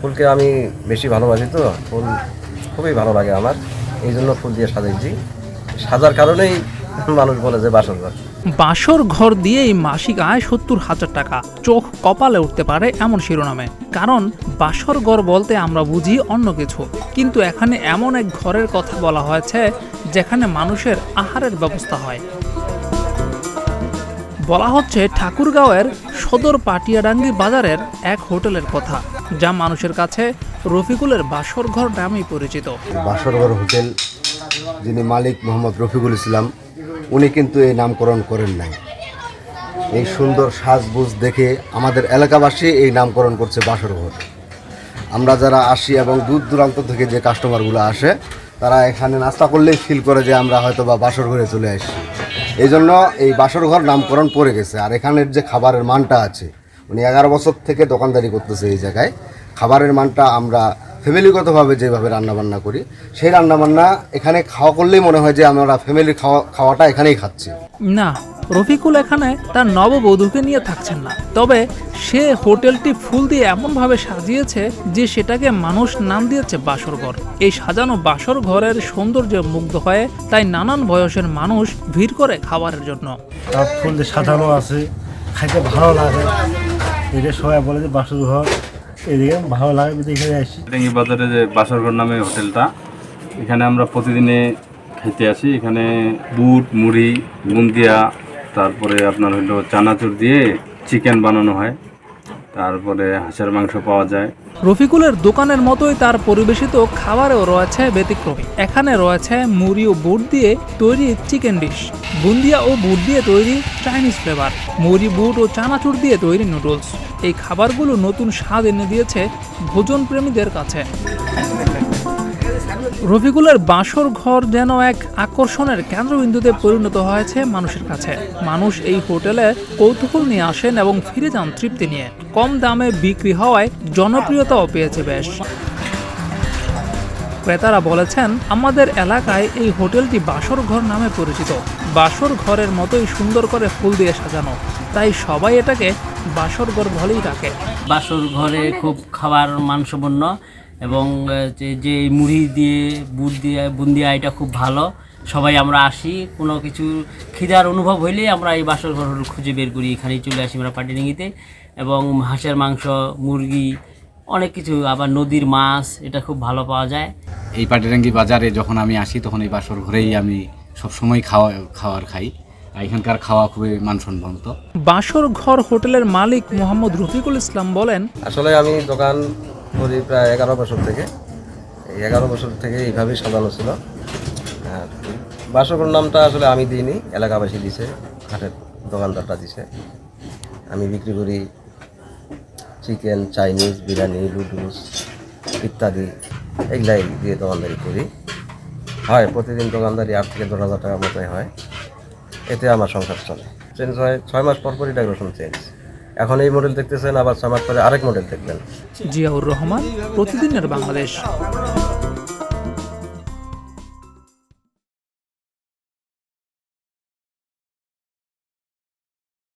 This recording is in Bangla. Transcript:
ফুলকে আমি বেশি ভালোবাসি, তো ফুল খুবই ভালো লাগে আমার, এই জন্য ফুল দিয়ে সাজাইছি। সাজার কারণেই মানুষ বলে যে বাসর ঘর। বাসর ঘর দিয়েই মাসিক আয় ৭০,০০০ টাকা, চোখ কপালে উঠতে পারে এমন শিরোনামে। কারণ বাসর ঘর বলতে আমরা বুঝি অন্য কিছু, কিন্তু এখানে এমন এক ঘরের কথা বলা হয়েছে যেখানে মানুষের আহারের ব্যবস্থা হয়। বলা হচ্ছে ঠাকুরগাঁওয়ের সদর পাটিয়াডাঙ্গি বাজারের এক হোটেলের কথা, যা মানুষের কাছে রফিকুলের বাসর ঘর নামেই পরিচিত। বাসরঘর হোটেল যিনি মালিক মোহাম্মদ রফিকুল ইসলাম, উনি কিন্তু এই নামকরণ করেন নাই। এই সুন্দর সাজগুজ দেখে আমাদের এলাকাবাসী এই নামকরণ করছে বাসরঘর। আমরা যারা আসি এবং দূর দূরান্ত থেকে যে কাস্টমারগুলো আসে, তারা এখানে নাস্তা করলেই ফিল করে যে আমরা হয়তো বা বাসর ঘরে চলে আসি। এই জন্য এই বাসরঘর নামকরণ পড়ে গেছে। আর এখানের যে খাবারের মানটা আছে, উনি 11 বছর থেকে দোকানদারি করতেছে এই জায়গায়। খাবারের মানটা আমরা ফ্যামিলিগতভাবে যেভাবে রান্নাবান্না করি, সেই রান্নাবান্না এখানে খাওয়া করলেই মনে হয় যে আমরা ফ্যামিলির খাওয়াটা এখানেই খাচ্ছি। না, রফিকুল এখানে তার নববধূকে নিয়ে থাকছেন না, তবে সে হোটেলটি ফুল দিয়ে এমনভাবে সাজিয়েছে যে সেটাকে মানুষ নাম দিয়েছে বাসর ঘর। এই সাজানো বাসর ঘরের সৌন্দর্যে মুগ্ধ হয়ে তাই নানান বয়সের মানুষ ভিড় করে খাবারের জন্য। সব ফুল দিয়ে সাজানো আছে, খাইতে ভালো লাগে। এটা সবাই বলে যে বাসর ঘর, এদিকে ভালো লাগে, এখানে আসি। পাটিয়াডাঙ্গি বাজারে যে বাসর ঘর নামে হোটেলটা, এখানে আমরা প্রতিদিনে খাইতে আসি। এখানে বুট, মুড়ি, বুন্দিয়া, তারপরে আপনার হলো চানাচুর দিয়ে চিকেন বানানো হয়, তারপরে হাঁসের মাংস পাওয়া যায়। রফিকুলের দোকানের মতোই তার পরিবেশিত খাবারেও রয়েছে ব্যতিক্রমী। এখানে রয়েছে মুড়ি ও বুট দিয়ে তৈরি চিকেন ডিশ, বুন্দিয়া ও বুট দিয়ে তৈরি চাইনিজ ফ্লেভার, মুড়ি, বুট ও চানাচুর দিয়ে তৈরি নুডলস। এই খাবারগুলো নতুন স্বাদ এনে দিয়েছে ভোজন প্রেমীদের কাছে। রফিকুলের বাসর ঘর যেন এক আকর্ষণের কেন্দ্রবিন্দুতে পরিণত হয়েছে মানুষের কাছে। মানুষ এই হোটেলে কৌতূহল নিয়ে আসেন এবং ফিরে যান তৃপ্তি নিয়ে। কম দামে বিক্রি হওয়ায় জনপ্রিয়তাও পেয়েছে বেশ। ক্রেতারা বলেছেন, আমাদের এলাকায় এই হোটেলটি বাসর ঘর নামে পরিচিত। বাসর ঘরের মতোই সুন্দর করে ফুল দিয়ে সাজানো, তাই সবাই এটাকে বাসর ঘর বলেই ডাকে। বাসর ঘরে খুব খাবার মানসম্পন্ন এবং যে মুড়ি দিয়ে বুট দিয়ে বুন্দিয়া, এটা খুব ভালো। সবাই আমরা আসি, কোনো কিছু খিদার অনুভব হইলেই আমরা এই বাসর ঘর খুঁজে বের করি, এখানেই চলে আসি আমরা পাটিয়াডাঙ্গিতে। এবং হাঁসের মাংস, মুরগি, অনেক কিছু, আবার নদীর মাছ, এটা খুব ভালো পাওয়া যায়। এই পাটিয়াডাঙ্গি বাজারে যখন আমি আসি, তখন এই বাসর ঘরেই আমি সবসময় খাবার খাই। এখানকার খাওয়া খুবই মানসম্মত। বাসর ঘর হোটেলের মালিক মোহাম্মদ রফিকুল ইসলাম বলেন, আসলে আমি দোকান করি প্রায় 11 বছর থেকে। এই 11 বছর থেকে এইভাবেই সাজানো ছিল। আর বাসর ঘর নামটা আসলে আমি দিইনি, এলাকাবাসী দিছে, হাটের দোকানদারটা দিছে। আমি বিক্রি করি চিকেন, চাইনিজ, বিরিয়ানি, নুডলস ইত্যাদি, এগুলাই দিয়ে দোকানদারি করি। হয় প্রতিদিন দোকানদারি 8 থেকে 10,000 টাকার মতোই হয়। এতে আমার সংসার চলে। চেঞ্জ হয় 6 মাস পর পরই ডেকোরেশন চেঞ্জ। এখন এই মডেল দেখতেছেন, আবার 6 মাস পরে আরেক মডেল দেখবেন। জিয়াউর রহমান, প্রতিদিনের বাংলাদেশ।